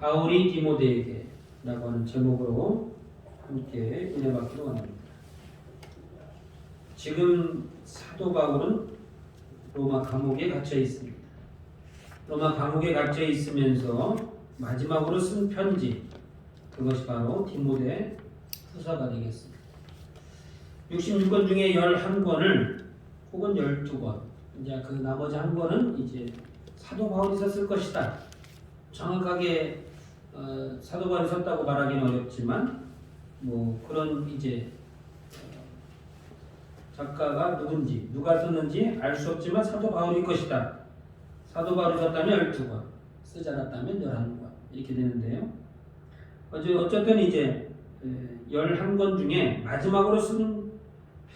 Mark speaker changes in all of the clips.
Speaker 1: 바울이 디모데에게 라고 하는 제목으로 함께 은혜 받기로 원합니다. 지금 사도 바울은 로마 감옥에 갇혀 있습니다. 로마 감옥에 갇혀 있으면서 마지막으로 쓴 편지, 그것이 바로 디모데 후서가 되겠습니다. 66권 중에 11권을 혹은 12권, 이제 그 나머지 한 권은 이제 사도 바울이 썼을 것이다. 정확하게 사도 바울이 썼다고 말하기는 어렵지만 뭐 그런 이제 작가가 누군지 누가 썼는지 알 수 없지만 사도 바울일 것이다. 사도 바울이 썼다면 12권, 쓰지 않았다면 11권 이렇게 되는데요. 어쨌든 이제 11권 중에 마지막으로 쓴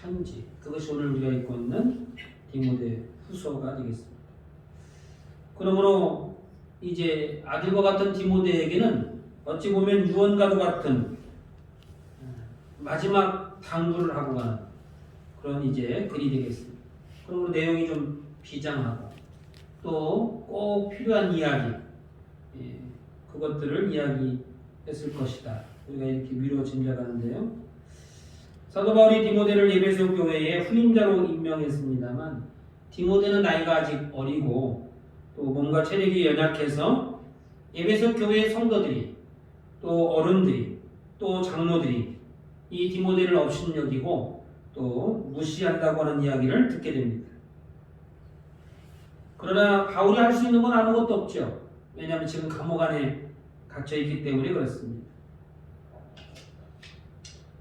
Speaker 1: 편지, 그것이 오늘 우리가 읽고 있는 디모데 후서가 되겠습니다. 그러므로 이제 아들과 같은 디모데에게는 어찌 보면 유언과도 같은 마지막 당부를 하고 가는 그런 이제 글이 되겠습니다. 그러므로 내용이 좀 비장하고 또 꼭 필요한 이야기, 그것들을 이야기했을 것이다. 우리가 이렇게 미루어 짐작하는데요. 사도 바울이 디모데를 에베소 교회의 후임자로 임명했습니다만 디모데는 나이가 아직 어리고 또 몸과 체력이 연약해서 에베소 교회의 성도들이 또 어른들이 또 장로들이 이 디모데를 업신여기고 또 무시한다고 하는 이야기를 듣게 됩니다. 그러나 바울이 할 수 있는 건 아무것도 없죠. 왜냐하면 지금 감옥 안에 갇혀 있기 때문에 그렇습니다.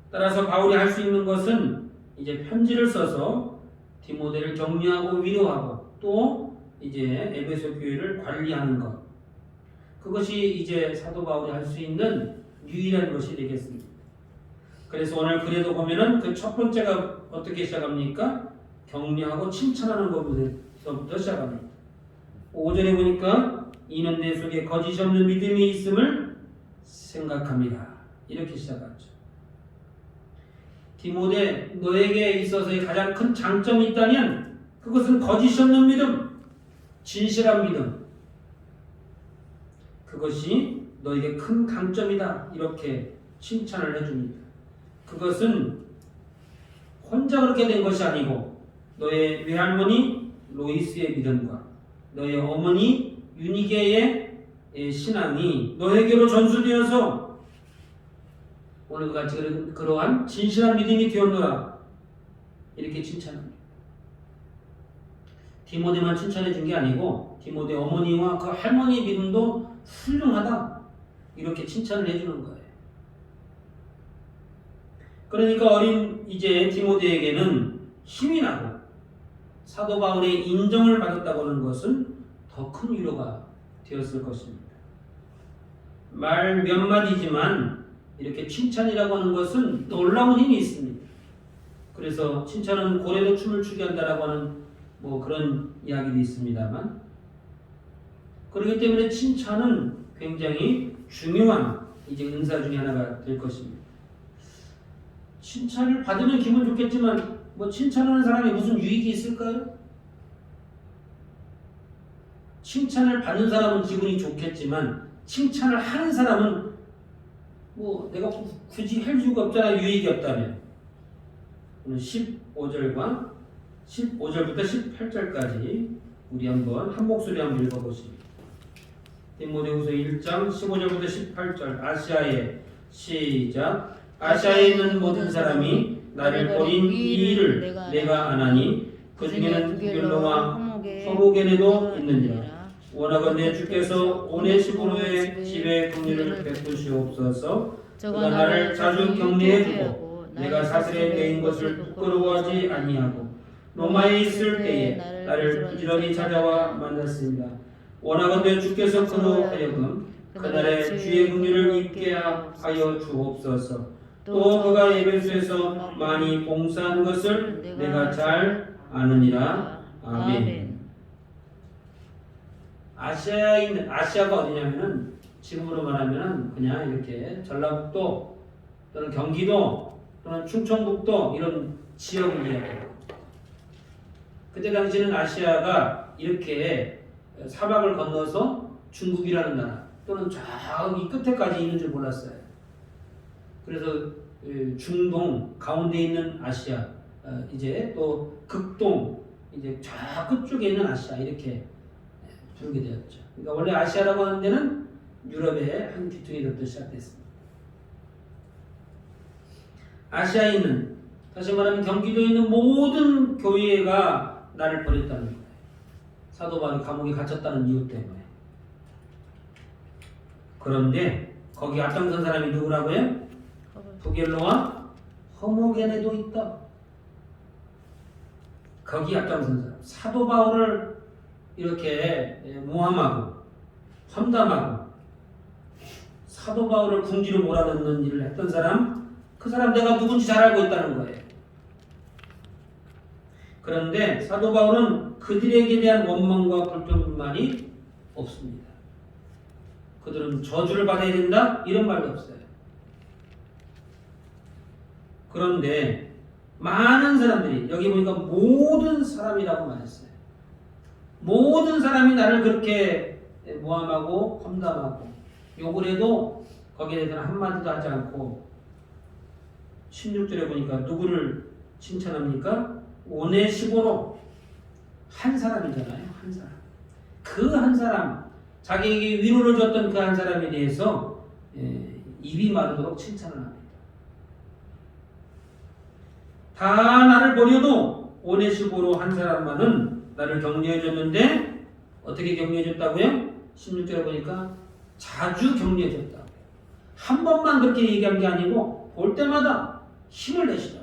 Speaker 1: 따라서 바울이 할 수 있는 것은 이제 편지를 써서 디모데를 격려하고 위로하고 또 이제 에베소 교회를 관리하는 것, 그것이 이제 사도 바울이 할 수 있는 유일한 것이 되겠습니다. 그래서 오늘 글에도 보면은 그 첫 번째가 어떻게 시작합니까? 격려하고 칭찬하는 것부터 시작합니다. 5절에 보니까 이는 내 속에 거짓이 없는 믿음이 있음을 생각합니다. 이렇게 시작하죠. 디모데, 너에게 있어서의 가장 큰 장점이 있다면 그것은 거짓이 없는 믿음, 진실한 믿음, 그것이 너에게 큰 강점이다. 이렇게 칭찬을 해줍니다. 그것은 혼자 그렇게 된 것이 아니고 너의 외할머니 로이스의 믿음과 너의 어머니 유니게의 신앙이 너에게로 전수되어서 오늘과 같이 그러한 진실한 믿음이 되었노라. 이렇게 칭찬합니다. 디모데만 칭찬해 준 게 아니고 디모데 어머니와 그 할머니 믿음도 훌륭하다. 이렇게 칭찬을 해주는 거예요. 그러니까 어린 이제 디모데에게는 힘이 나고 사도 바울의 인정을 받았다고 하는 것은 더 큰 위로가 되었을 것입니다. 말 몇 마디지만 이렇게 칭찬이라고 하는 것은 놀라운 힘이 있습니다. 그래서 칭찬은 고래도 춤을 추게 한다라고 하는 뭐 그런 이야기도 있습니다만, 그렇기 때문에 칭찬은 굉장히 중요한 이제 은사 중에 하나가 될 것입니다. 칭찬을 받으면 기분 좋겠지만 뭐 칭찬하는 사람이 무슨 유익이 있을까요? 칭찬을 받는 사람은 기분이 좋겠지만 칭찬을 하는 사람은 뭐 내가 굳이 할 이유가 없잖아. 유익이 없다면. 오늘 15절부터 18절까지 우리 한번 한 목소리 한번 읽어보십니다. 디모데후서 1장 15절부터 18절. 아시아에 시작. 아시아에 있는 모든 사람이 나를 버린 이 일을 내가 아나니 그 중에는 부gel로와 소로게네도 있느니라. 원하건대 주께서 오네시포로의 집에 긍휼을 베푸시옵소서. 그가 나를 자주 격려해주고 내가 사슬에 매인 것을 부끄러워하지 아니하고 로마에 있을 때에 나를 부지런히 찾아와 만났습니다. 원하건대 주께서 그로 하여금 그날의 주의 긍휼을 입게 하여 주옵소서. 또 그가 에베소에서 많이 봉사한 것을 내가 잘 아느니라. 아멘. 아시아가 어디냐면은 지금으로 말하면은 그냥 이렇게 전라북도 또는 경기도 또는 충청북도 이런 지역을 이야기해요. 그때 당시에는 아시아가 이렇게 사막을 건너서 중국이라는 나라, 또는 저기 끝에까지 있는 줄 몰랐어요. 그래서 중동 가운데 있는 아시아, 이제 또 극동, 이제 저 끝쪽에 있는 아시아 이렇게 부르게 되었죠. 그러니까 원래 아시아라고 하는 데는 유럽의 한 귀퉁이로부터 시작됐습니다. 아시아에 있는, 다시 말하면 경기도에 있는 모든 교회가 나를 버렸다는 거예요. 사도 바울이 감옥에 갇혔다는 이유 때문에. 그런데 거기 앞장선 사람이 누구라고요? 부겔로와 허모게네도 있다. 거기 앞장선 사람. 사도 바울을 이렇게 모함하고 험담하고 사도 바울을 궁지로 몰아넣는 일을 했던 사람, 그 사람 내가 누군지 잘 알고 있다는 거예요. 그런데 사도 바울은 그들에게 대한 원망과 불평만이 없습니다. 그들은 저주를 받아야 된다? 이런 말도 없어요. 그런데 많은 사람들이, 여기 보니까 모든 사람이라고 말했어요. 모든 사람이 나를 그렇게 모함하고 험담하고 욕을 해도 거기에 대해서는 한마디도 하지 않고 16절에 보니까 누구를 칭찬합니까? 오네시모로, 한 사람이잖아요. 한 사람. 그 한 사람, 자기에게 위로를 줬던 그 한 사람에 대해서 입이 마르도록 칭찬을 합니다. 다 나를 버려도 오네시모로 한 사람만은 나를 격려해 줬는데 어떻게 격려해 줬다고요? 16절에 보니까 자주 격려해 줬다고요. 한 번만 그렇게 얘기한 게 아니고 볼 때마다 힘을 내시라.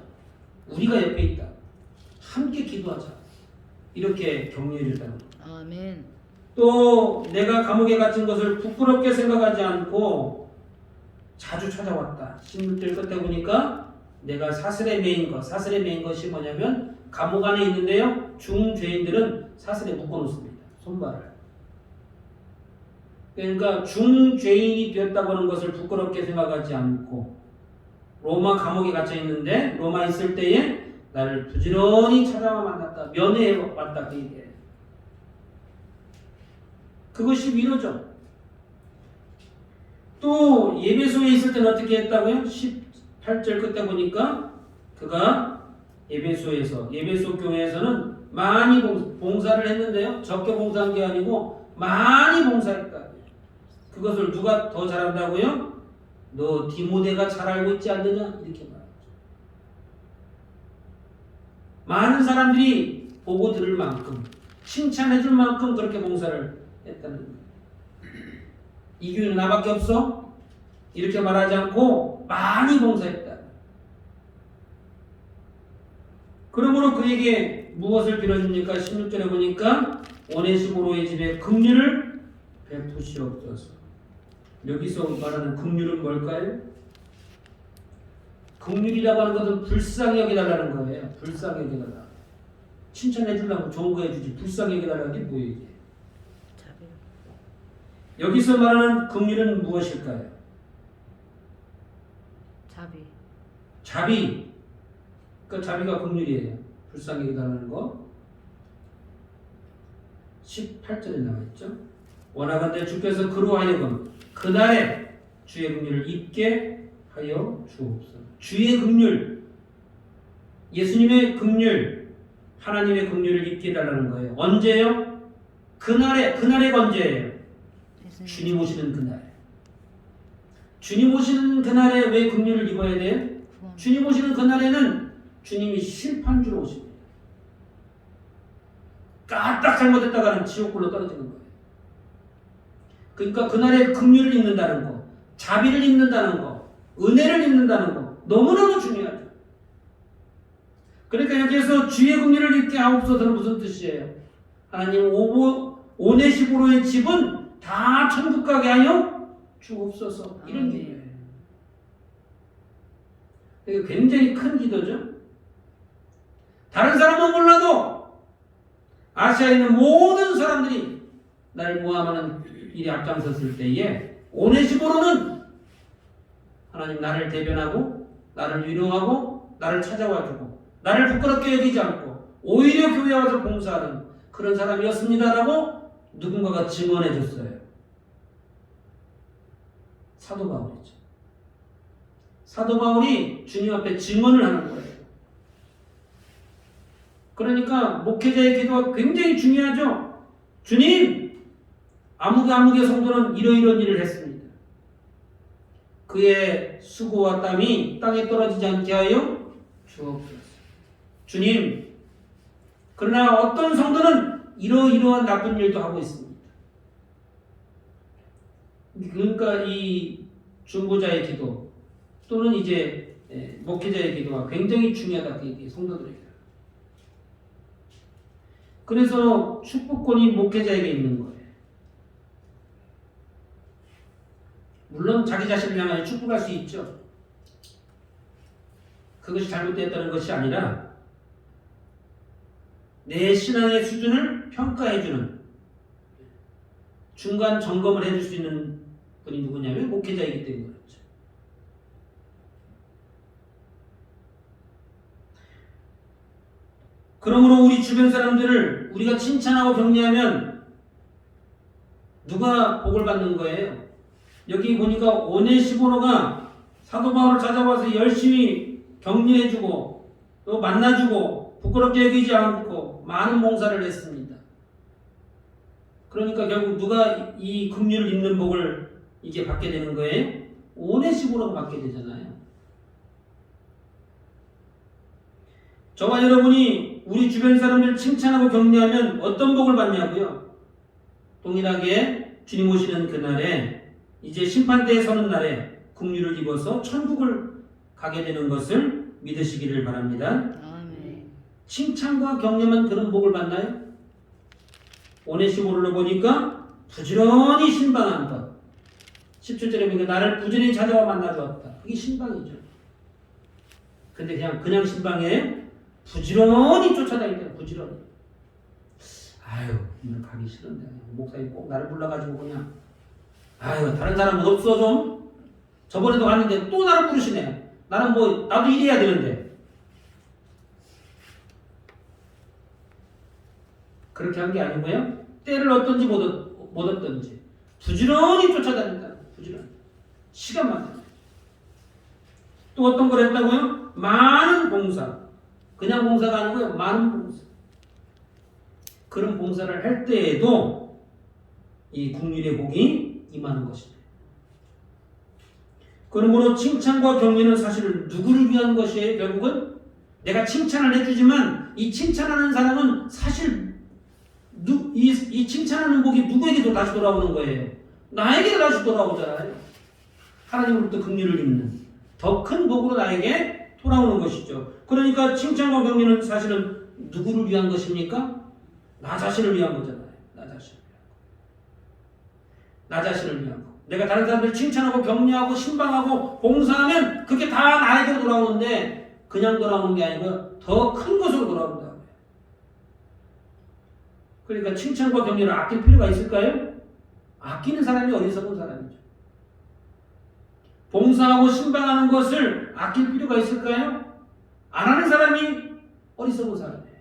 Speaker 1: 우리가 옆에 있다. 함께 기도하자. 이렇게 격려해 줬다는 거예요.
Speaker 2: 아멘.
Speaker 1: 또 내가 감옥에 갇힌 것을 부끄럽게 생각하지 않고 자주 찾아왔다. 16절 끝에 보니까 내가 사슬에 매인 것, 사슬에 매인 것이 뭐냐면 감옥 안에 있는데요. 중죄인들은 사슬에 묶어놓습니다. 손발을. 그러니까 중죄인이 되었다고 하는 것을 부끄럽게 생각하지 않고 로마 감옥에 갇혀 있는데 로마 있을 때에 나를 부지런히 찾아와 만났다. 면회해 왔다. 그 얘기예요. 그것이 위로죠. 또 예배소에 있을 때는 어떻게 했다고요? 18절 끝에 보니까 그가 예배소 교회에서는 많이 봉사를 했는데요. 적게 봉사한 게 아니고 많이 봉사했다. 그것을 누가 더 잘한다고요? 너 디모데가 잘 알고 있지 않느냐? 이렇게 말하죠. 많은 사람들이 보고 들을 만큼, 칭찬해 줄 만큼 그렇게 봉사를 했다는 거예요. 이 교회는 나밖에 없어? 이렇게 말하지 않고 많이 봉사했다. 그러므로 그에게 무엇을 빌어줍니까? 16절에 보니까 오네시모로의 집에 긍휼을 베푸시옵소서. 여기서 말하는 긍휼은 뭘까요? 긍휼이라고 하는 것은 불쌍히 여겨달라는 거예요. 불쌍히 여겨달라. 칭찬해 주려고 좋은 거 해주지. 불쌍히 여겨달라는 게 뭐예요? 이게? 여기서 말하는 긍휼은 무엇일까요? 자비. 그 자비가 긍휼이에요. 불쌍히 여겨달라는 거. 18절에 나와 있죠. 원하건대 주께서 그로 하여금 그날에 주의 긍휼을 입게 하여 주옵소서. 주의 긍휼, 예수님의 긍휼, 하나님의 긍휼을 입게 해달라는 거예요. 언제요? 그날의 언제예요? 주님 오시는 그날. 주님 오시는 그날에 왜 긍휼을 입어야 돼요? 주님 오시는 그날에는 주님이 심판주로 오십니다. 까딱 잘못했다가는 지옥불로 떨어지는 거예요. 그러니까 그날에 긍휼을 입는다는 거, 자비를 입는다는 거, 은혜를 입는다는 거 너무너무 중요하죠. 그러니까 여기에서 주의 긍휼을 입게 하옵소서는 무슨 뜻이에요? 하나님 오네시모로의 집은 다 천국 가게 하여 주옵소서. 이런 기도예요. 이게 굉장히 큰 기도죠. 다른 사람은 몰라도 아시아에 있는 모든 사람들이 나를 모함하는 일에 앞장섰을 때에 오네시모로는 하나님 나를 대변하고 나를 위로하고 나를 찾아와주고 나를 부끄럽게 여기지 않고 오히려 교회에 와서 봉사하는 그런 사람이었습니다라고 누군가가 증언해 줬어요. 사도 바울이죠. 사도 바울이 주님 앞에 증언을 하는 거예요. 그러니까 목회자의 기도가 굉장히 중요하죠. 주님, 아무개 성도는 이러이러한 일을 했습니다. 그의 수고와 땀이 땅에 떨어지지 않게 하여 주옵소서. 주님, 그러나 어떤 성도는 이러이러한 나쁜 일도 하고 있습니다. 그러니까 이 중보자의 기도 또는 이제 목회자의 기도가 굉장히 중요하다. 성도들에게. 그래서 축복권이 목회자에게 있는 거예요. 물론 자기 자신을 향하여 축복할 수 있죠. 그것이 잘못되었다는 것이 아니라 내 신앙의 수준을 평가해주는 중간 점검을 해줄 수 있는 분이 누구냐면 목회자이기 때문에 그렇죠. 그러므로 우리 주변 사람들을 우리가 칭찬하고 격려하면 누가 복을 받는 거예요? 여기 보니까 오네시모로가 사도 바울을 찾아와서 열심히 격려해주고 또 만나주고 부끄럽게 여기지 않고 많은 봉사를 했습니다. 그러니까 결국 누가 이 긍휼을 입는 복을 이제 받게 되는 거예요? 오네시모로가 받게 되잖아요. 저와 여러분이 우리 주변 사람들을 칭찬하고 격려하면 어떤 복을 받냐고요? 동일하게 주님 오시는 그날에 이제 심판대에 서는 날에 긍휼을 입어서 천국을 가게 되는 것을 믿으시기를 바랍니다.
Speaker 2: 아멘.
Speaker 1: 칭찬과 격려만 그런 복을 받나요? 오네시모로를 보니까 부지런히 신방한 것. 17절에 보니까 나를 부지런히 찾아와 만나주었다. 그게 신방이죠. 근데 그냥 신방에 부지런히 쫓아다니더라. 부지런히. 아유, 오늘 가기 싫은데 목사님 꼭 나를 불러가지고 그냥 아유, 다른 사람은 없어 좀. 저번에도 갔는데 또 나를 부르시네. 나는 뭐 나도 일해야 되는데. 그렇게 한 게 아니고요. 때를 얻든지 못 얻든지 부지런히 쫓아다닌다. 부지런히. 시간만 돼. 또 어떤 걸 했다고요? 많은 봉사. 그냥 봉사가 아니고요. 많은 봉사. 그런 봉사를 할 때에도 이 긍휼의 복이 임하는 것입니다. 그러므로 칭찬과 격려는 사실 누구를 위한 것이에요? 결국은 내가 칭찬을 해주지만 이 칭찬하는 사람은 사실 이 칭찬하는 복이 누구에게도 다시 돌아오는 거예요. 나에게도 다시 돌아오잖아요. 하나님으로부터 긍휼을 입는 더 큰 복으로 나에게 돌아오는 것이죠. 그러니까 칭찬과 격려는 사실은 누구를 위한 것입니까? 나 자신을 위한 거잖아요. 나 자신을 위한 거. 내가 다른 사람들 칭찬하고 격려하고 신방하고 봉사하면 그게 다 나에게로 돌아오는데 그냥 돌아오는 게 아니고 더 큰 것으로 돌아온다. 그러니까 칭찬과 격려를 아낄 필요가 있을까요? 아끼는 사람이 어리석은 사람이죠. 봉사하고 신방하는 것을 아낄 필요가 있을까요? 안 하는 사람이 어리석은 사람이에요.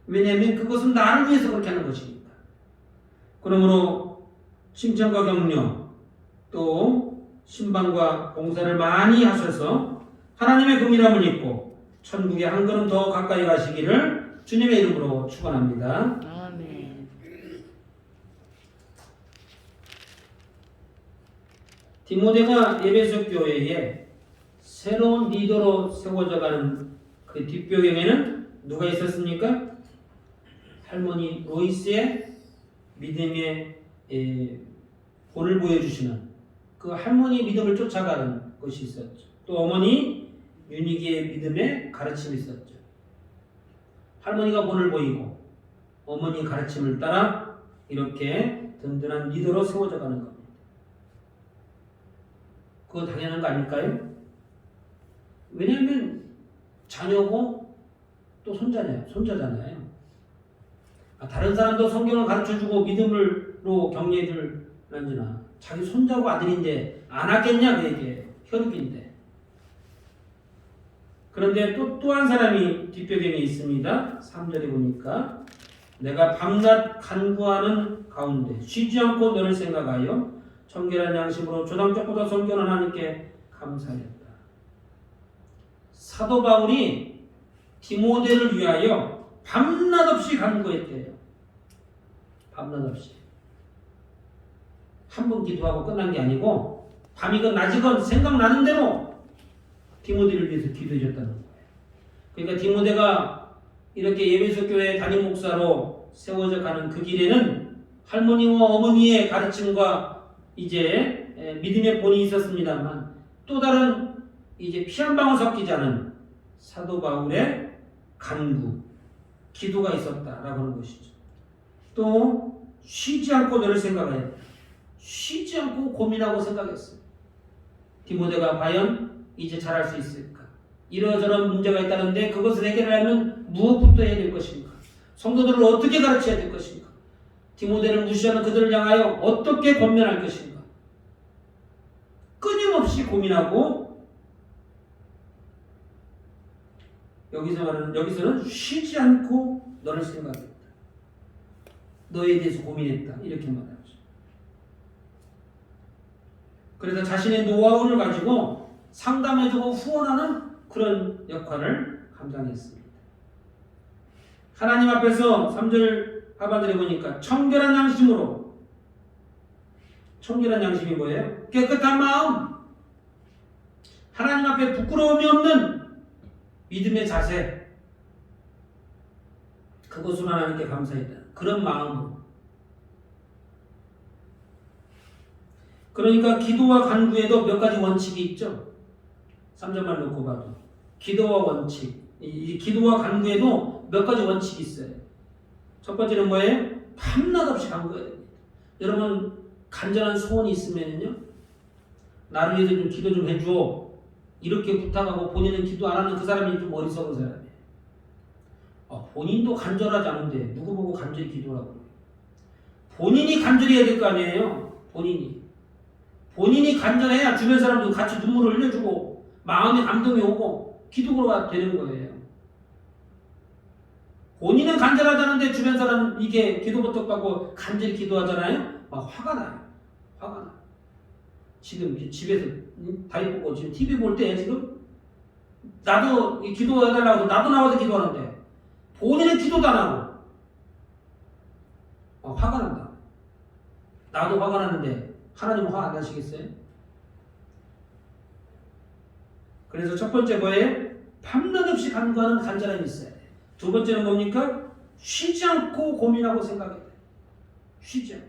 Speaker 1: 왜냐하면 그것은 나를 위해서 그렇게 하는 것이니까. 그러므로 칭찬과 격려 또 신방과 봉사를 많이 하셔서 하나님의 긍휼함을 입고 천국에 한 걸음 더 가까이 가시기를 주님의 이름으로 축원합니다.
Speaker 2: 아멘.
Speaker 1: 디모데가 에베소 교회에 새로운 리더로 세워져 가는 그 뒷배경에는 누가 있었습니까? 할머니 로이스의 믿음의 본을 보여주시는 그 할머니의 믿음을 쫓아가는 것이 있었죠. 또 어머니 윤희기의 믿음의 가르침이 있었죠. 할머니가 본을 보이고 어머니의 가르침을 따라 이렇게 든든한 리더로 세워져 가는 겁니다. 그거 당연한 거 아닐까요? 왜냐하면 자녀고 또 손자잖아요. 다른 사람도 성경을 가르쳐주고 믿음으로 격려해줄런지나 자기 손자고 아들인데 안 하겠냐 그에게 혈육인데. 그런데 또 한 사람이 뒷배경에 있습니다. 3절에 보니까 내가 밤낮 간구하는 가운데 쉬지 않고 너를 생각하여 청결한 양심으로 조상적보다 섬기는 하나님께 감사했다. 사도 바울이 디모데를 위하여 밤낮 없이 간구했대요. 밤낮 없이. 한 번 기도하고 끝난 게 아니고 밤이건 낮이건 생각나는 대로 디모데를 위해서 기도해 줬다는 거예요. 그러니까 디모데가 이렇게 예배소 교회 담임 목사로 세워져 가는 그 길에는 할머니와 어머니의 가르침과 이제 믿음의 본이 있었습니다만 또 다른 이제 피 한 방울 섞이지 않은 사도 바울의 간구, 기도가 있었다라고 하는 것이죠. 또 쉬지 않고 너를 생각해. 쉬지 않고 고민하고 생각했어요. 디모데가 과연 이제 잘할 수 있을까? 이러저런 문제가 있다는데 그것을 해결하려면 무엇부터 해야 될 것인가? 성도들을 어떻게 가르쳐야 될 것인가? 디모데를 무시하는 그들을 향하여 어떻게 권면할 것인가? 끊임없이 고민하고 여기서는 쉬지 않고 너를 생각했다. 너에 대해서 고민했다. 이렇게 말하죠. 그래서 자신의 노하우를 가지고 상담해주고 후원하는 그런 역할을 감당했습니다. 하나님 앞에서 3절 하반절에 보니까 청결한 양심으로, 청결한 양심이 뭐예요? 깨끗한 마음, 하나님 앞에 부끄러움이 없는 믿음의 자세, 그것으로 하나님께 감사했다. 그런 마음으로. 그러니까 기도와 간구에도 몇 가지 원칙이 있죠. 3절만 놓고 봐도 기도와 원칙, 이 기도와 간구에도 몇 가지 원칙이 있어요. 첫 번째는 뭐예요? 밤낮 없이 간구해야 됩니다. 여러분 간절한 소원이 있으면요, 나를 위해서 좀 기도 좀 해줘 이렇게 부탁하고 본인은 기도 안 하는 그 사람이 좀 어리석은 사람이에요. 본인도 간절하지 않은데 누구 보고 간절히 기도하라고 그래요? 본인이 간절히 해야 될 거 아니에요. 본인이 간절해야 주변 사람도 같이 눈물을 흘려주고 마음에 감동이 오고 기도가 되는 거예요. 본인은 간절하다는데 주변 사람 이게 기도 부탁받고 간절히 기도하잖아요. 막 화가 나요. 화가 나. 지금 집에서 다리 뻗고 지금 TV 볼 때 지금 나도 기도해달라고 해서 나도 나와서 기도하는데 본인은 기도도 안 하고 화가 난다. 나도 화가 나는데 하나님 화 안 나시겠어요? 그래서 첫 번째 뭐예요? 밤낮 없이 간구하는 간절함이 있어야 돼요. 두 번째는 뭡니까? 쉬지 않고 고민하고 생각해야 돼요. 쉬지 않고.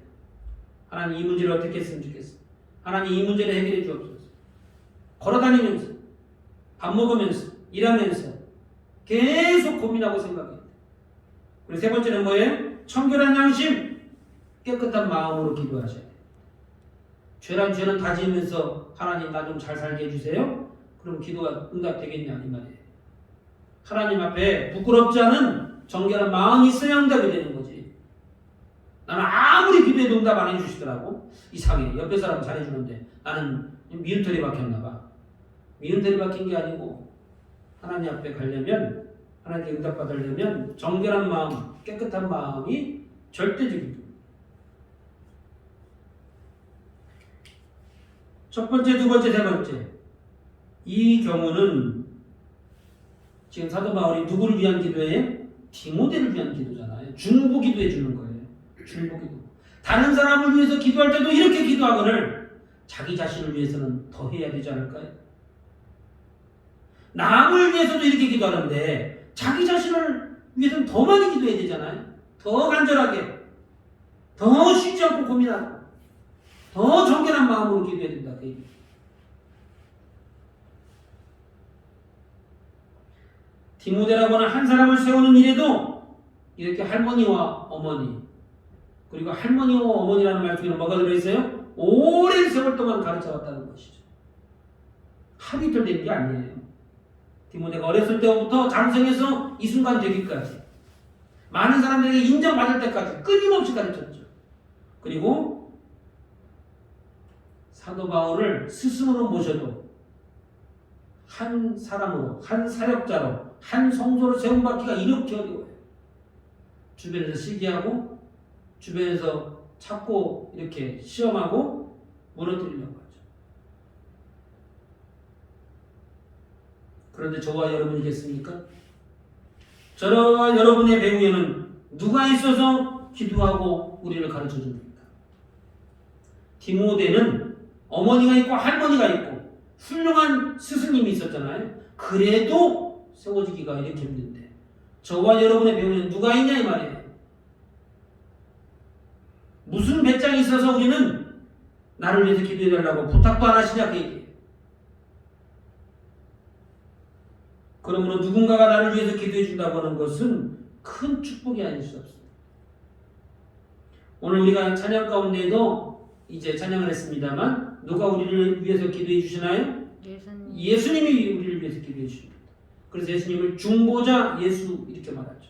Speaker 1: 하나님 이 문제를 어떻게 했으면 좋겠어? 하나님 이 문제를 해결해 주옵소서. 걸어다니면서, 밥 먹으면서, 일하면서 계속 고민하고 생각해야 돼요. 그리고 세 번째는 뭐예요? 청결한 양심, 깨끗한 마음으로 기도하셔야 돼요. 죄란 죄는 다지면서 하나님 나 좀 잘 살게 해주세요. 그럼 기도가 응답되겠냐 이 말이에요. 하나님 앞에 부끄럽지 않은 정결한 마음이 있어야 응답이 되는 거지. 나는 아무리 기도해도 응답 안 해주시더라고. 이상해. 옆에 사람 잘해주는데 나는 미운털이 박혔나 봐. 미운털이 박힌 게 아니고 하나님 앞에 가려면, 하나님께 응답 받으려면 정결한 마음, 깨끗한 마음이 절대적이다. 첫 번째, 두 번째, 세 번째. 이 경우는 지금 사도 바울이 누구를 위한 기도예요? 디모데를 위한 기도잖아요. 중보 기도해 주는 거예요. 중보 기도. 다른 사람을 위해서 기도할 때도 이렇게 기도하거늘 자기 자신을 위해서는 더 해야 되지 않을까요? 남을 위해서도 이렇게 기도하는데 자기 자신을 위해서는 더 많이 기도해야 되잖아요. 더 간절하게, 더 쉬지 않고 고민하고, 더 정결한 마음으로 기도해야 된다. 그 얘기. 디모데라고 하는 한 사람을 세우는 일에도 이렇게 할머니와 어머니, 그리고 할머니와 어머니라는 말 중에는 뭐가 들어있어요? 오랜 세월 동안 가르쳐왔다는 것이죠. 하루 이틀 된 게 아니에요. 디모데가 어렸을 때부터 장성해서 이 순간 되기까지 많은 사람들에게 인정받을 때까지 끊임없이 가르쳤죠. 그리고 사도 바울을 스승으로 모셔도 한 사람으로, 한 사역자로, 한 성도로 세움받기가 이렇게 어려워요. 주변에서 시기하고 주변에서 찾고 이렇게 시험하고 무너뜨리려고 하죠. 그런데 저와 여러분이겠습니까? 저와 여러분의 배후에는 누가 있어서 기도하고 우리를 가르쳐 줍니까? 디모데는 어머니가 있고 할머니가 있고 훌륭한 스승님이 있었잖아요. 그래도 세워지기가 이렇게 힘든데 저와 여러분의 배후에는 누가 있냐 이 말이에요. 무슨 배짱이 있어서 우리는 나를 위해서 기도해달라고 부탁도 안 하시냐 그 얘기예요. 그러므로 누군가가 나를 위해서 기도해 준다고 하는 것은 큰 축복이 아닐 수 없습니다. 오늘 우리가 찬양 가운데도 이제 찬양을 했습니다만 누가 우리를 위해서 기도해 주시나요? 예수님이 우리를 위해서 기도해 주십니다. 그래서 예수님을 중보자 예수 이렇게 말하죠.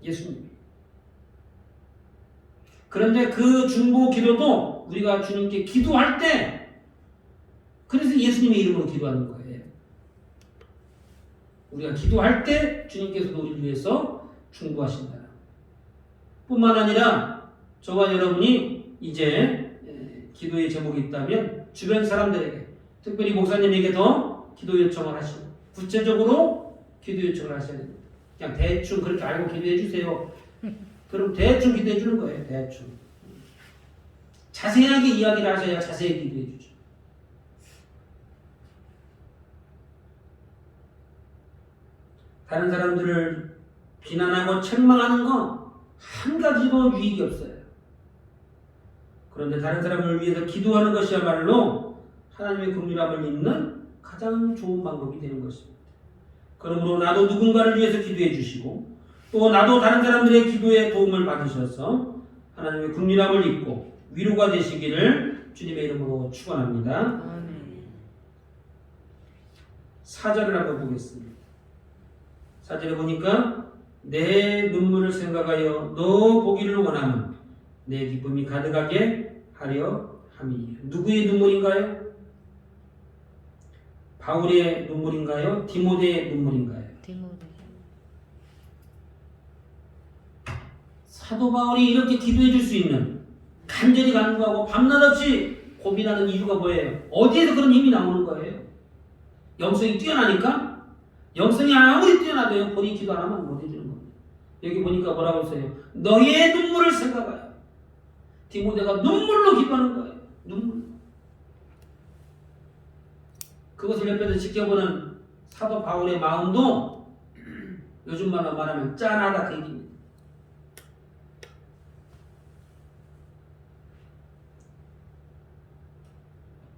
Speaker 1: 예수님. 그런데 그 중보 기도도 우리가 주님께 기도할 때 그래서 예수님의 이름으로 기도하는 거예요. 우리가 기도할 때 주님께서도 우리를 위해서 중보하신다. 뿐만 아니라 저와 여러분이 이제 기도의 제목이 있다면 주변 사람들에게 특별히 목사님에게도 기도 요청을 하시고 구체적으로 기도 요청을 하셔야 됩니다. 그냥 대충 그렇게 알고 기도해 주세요. 그럼 대충 기도해 주는 거예요. 대충. 자세하게 이야기를 하셔야 자세히 기도해 주죠. 다른 사람들을 비난하고 책망하는 건 한 가지도 유익이 없어요. 그런데 다른 사람을 위해서 기도하는 것이야말로 하나님의 긍휼함을 입는 가장 좋은 방법이 되는 것입니다. 그러므로 나도 누군가를 위해서 기도해 주시고 또 나도 다른 사람들의 기도에 도움을 받으셔서 하나님의 긍휼함을 입고 위로가 되시기를 주님의 이름으로 축원합니다. 4절을 한번 보겠습니다. 4절에 보니까 내 눈물을 생각하여 너 보기를 원하면 내 기쁨이 가득하게 하려 함이니라. 누구의 눈물인가요? 바울의 눈물인가요? 디모데의 눈물인가요?
Speaker 2: 디모데.
Speaker 1: 사도 바울이 이렇게 기도해 줄 수 있는 간절히 간구하고 밤낮 없이 고민하는 이유가 뭐예요? 어디에서 그런 힘이 나오는 거예요? 영성이 뛰어나니까? 영성이 아무리 뛰어나도요 본인이 기도 안 하면 못 해주는 겁니다. 여기 보니까 뭐라고 써요? 너의 눈물을 생각하여. 디모데가 눈물로 기도하는 거예요. 눈물로. 그것을 옆에서 지켜보는 사도 바울의 마음도 요즘 말로 말하면 짠하다 그 얘기입니다.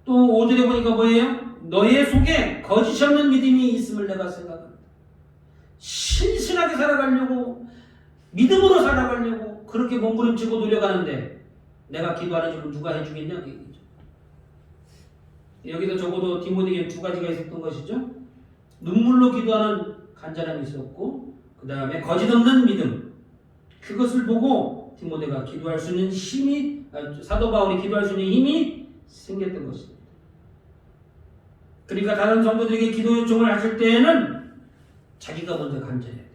Speaker 1: 또 5절에 보니까 뭐예요? 너의 속에 거짓이 없는 믿음이 있음을 내가 생각합니다. 신실하게 살아가려고 믿음으로 살아가려고 그렇게 몸부림치고 노력하는데 내가 기도하는 일을 누가 해주겠냐 그 얘기죠. 여기서 적어도 디모데에게 두 가지가 있었던 것이죠. 눈물로 기도하는 간절함이 있었고 그 다음에 거짓 없는 믿음. 그것을 보고 디모데가 기도할 수 있는 힘이 사도 바울이 기도할 수 있는 힘이 생겼던 것입니다. 그러니까 다른 성도들에게 기도 요청을 하실 때에는 자기가 먼저 간절해야 돼요.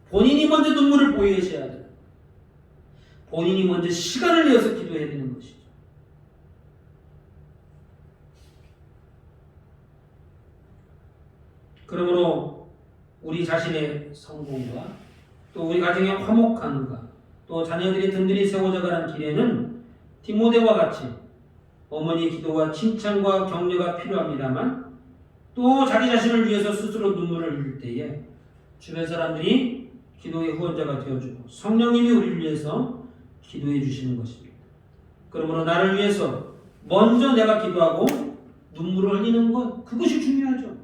Speaker 1: 본인이 먼저 눈물을 보이셔야 돼요. 본인이 먼저 시간을 내어서 기도해야 되는 것이죠. 그러므로 우리 자신의 성공과 또 우리 가정의 화목함과 또 자녀들의 든든히 세워져가는 길에는 디모데와 같이 어머니의 기도와 칭찬과 격려가 필요합니다만 또 자기 자신을 위해서 스스로 눈물을 흘릴 때에 주변 사람들이 기도의 후원자가 되어주고 성령님이 우리를 위해서 기도해 주시는 것입니다. 그러므로 나를 위해서 먼저 내가 기도하고 눈물을 흘리는 것 그것이 중요하죠.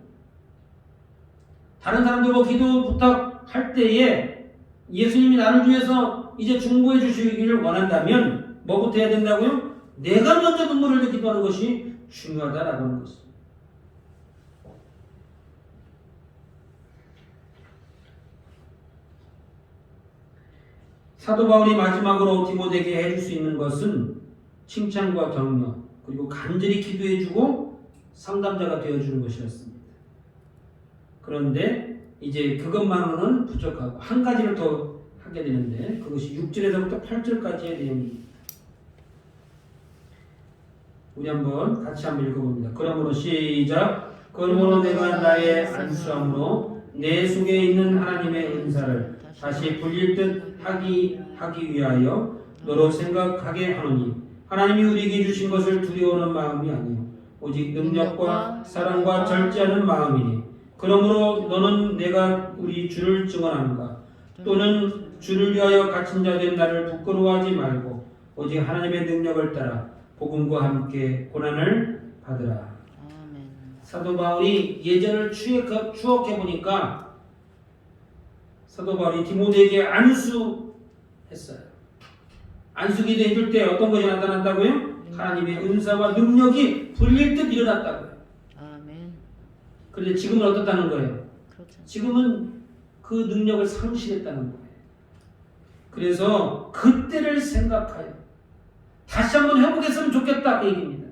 Speaker 1: 다른 사람들과 기도 부탁할 때에 예수님이 나를 위해서 이제 중보해 주시기를 원한다면 뭐부터 해야 된다고요? 내가 먼저 눈물을 흘려 기도하는 것이 중요하다라고 하는 것입니다. 사도 바울이 마지막으로 디모데에게 해줄 수 있는 것은 칭찬과 격려 그리고 간절히 기도해주고 상담자가 되어주는 것이었습니다. 그런데 이제 그것만으로는 부족하고 한 가지를 더 하게 되는데 그것이 6절에서부터 8절까지의 내용입니다. 우리 같이 한번 읽어봅니다. 그러므로 시작. 그러므로 내가 나의 안수함으로 내 속에 있는 하나님의 은사를 다시 불릴 듯 하기 위하여 너로 생각하게 하노니 하나님이 우리에게 주신 것을 두려워하는 마음이 아니요 오직 능력과 사랑과 절제하는 마음이니 그러므로 너는 내가 우리 주를 증언하는가 또는 주를 위하여 갇힌 자 된 나를 부끄러워하지 말고 오직 하나님의 능력을 따라 복음과 함께 고난을 받으라.
Speaker 2: 아멘.
Speaker 1: 사도 바울이 예전을 추억해 보니까 사도 바울이 디모데에게 안수했어요. 안수기도 해줄 때 어떤 것이 나타났다고요? 하나님의 은사와 능력이 불릴 듯 일어났다고요.
Speaker 2: 아멘.
Speaker 1: 그런데 지금은 어떻다는 거예요?
Speaker 2: 그렇죠.
Speaker 1: 지금은 그 능력을 상실했다는 거예요. 그래서 그때를 생각하여 다시 한번 회복했으면 좋겠다 그 얘기입니다.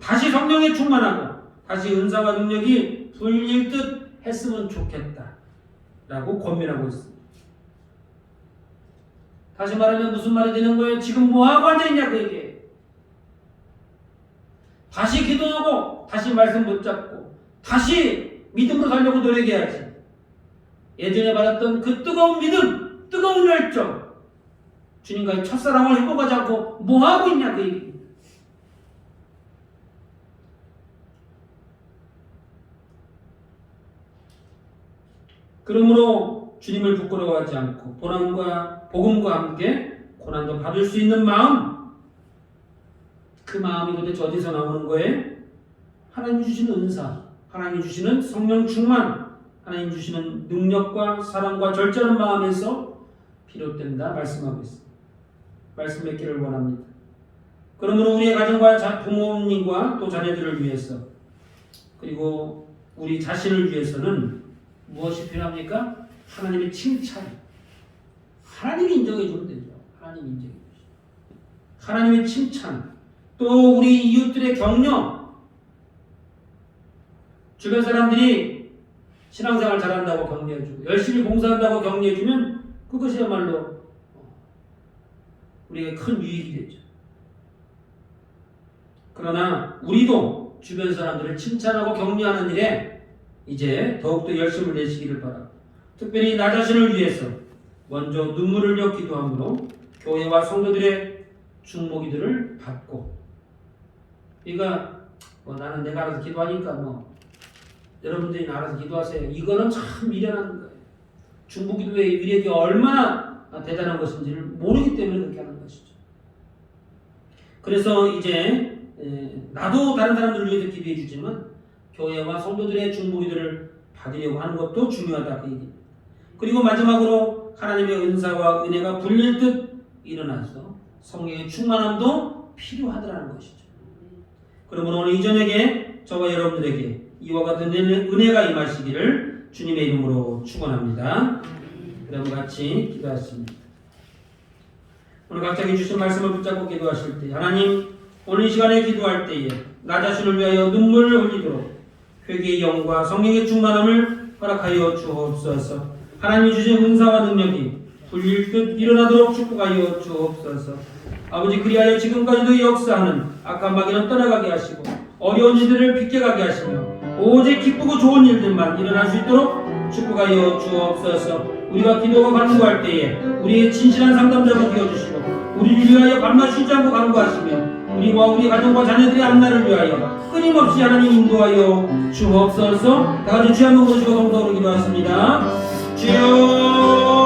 Speaker 1: 다시 성령에 충만하고 다시 은사와 능력이 불릴 듯 했으면 좋겠다 라고 권면하고 있습니다. 다시 말하면 무슨 말이 되는 거예요? 지금 뭐하고 앉아있냐 그 얘기예요. 다시 기도하고 다시 말씀 붙잡고 다시 믿음으로 살려고 노력해야지. 예전에 받았던 그 뜨거운 믿음, 뜨거운 열정, 주님과의 첫사랑을 회복하지 않고 뭐하고 있냐 그 얘기입니다. 그러므로 주님을 부끄러워하지 않고 복음과 함께 고난도 받을 수 있는 마음, 그 마음이 도대체 어디서 나오는 거예요? 하나님 주시는 은사, 하나님 주시는 성령 충만, 하나님 주시는 능력과 사랑과 절제하는 마음에서 비롯된다 말씀하고 있습니다. 말씀 맺기를 원합니다. 그러므로 우리의 가정과 부모님과 또 자녀들을 위해서 그리고 우리 자신을 위해서는 무엇이 필요합니까? 하나님의 칭찬. 하나님이 인정해 주면 되죠. 하나님이 인정해 주시죠. 하나님의 칭찬. 또 우리 이웃들의 격려. 주변 사람들이 신앙생활 잘한다고 격려해주고 열심히 봉사한다고 격려해주면 그것이야말로 우리에게 큰 유익이 되죠. 그러나 우리도 주변 사람들을 칭찬하고 격려하는 일에 이제 더욱더 열심을 내시기를 바랍니다. 특별히 나 자신을 위해서 먼저 눈물을 흘려 기도함으로 교회와 성도들의 중보기도를 받고, 그러니까 나는 내가 알아서 기도하니까 여러분들이 알아서 기도하세요. 이거는 참 미련한 거예요. 중보기도의 위력이 얼마나 대단한 것인지를 모르기 때문에 그렇게 하는 것이죠. 그래서 이제 나도 다른 사람들을 위해서 기도해 주지만 교회와 성도들의 중보기도를 받으려고 하는 것도 중요하다 그 얘기입니다. 그리고 마지막으로 하나님의 은사와 은혜가 불릴 듯 일어나서 성령의 충만함도 필요하더라는 것이죠. 그러므로 오늘 이 저녁에 저와 여러분들에게 이와 같은 은혜가 임하시기를 주님의 이름으로 축원합니다. 그럼 같이 기도하십니다. 오늘 각자에게 주신 말씀을 붙잡고 기도하실 때 하나님, 오늘 이 시간에 기도할 때에 나 자신을 위하여 눈물을 흘리도록 회개의 영과 성령의 충만함을 허락하여 주옵소서. 하나님이 주신 은사와 능력이 불릴 듯 일어나도록 축복하여 주옵소서. 아버지, 그리하여 지금까지도 역사하는 악한 마귀는 떠나가게 하시고 어려운 일들을 비켜가게 하시며 오직 기쁘고 좋은 일들만 일어날 수 있도록 축복하여 주옵소서. 우리가 기도가 간구할 때에 우리의 진실한 상담자가 되어주시고 우리를 위하여 밤낮 쉬지 않고 간구하시며 우리와 우리 가정과 자녀들의 앞날을 위하여 끊임없이 하나님 인도하여 주옵소서. 다같이 주여 한번 부르시고 동동으로 기도하십니다. 주여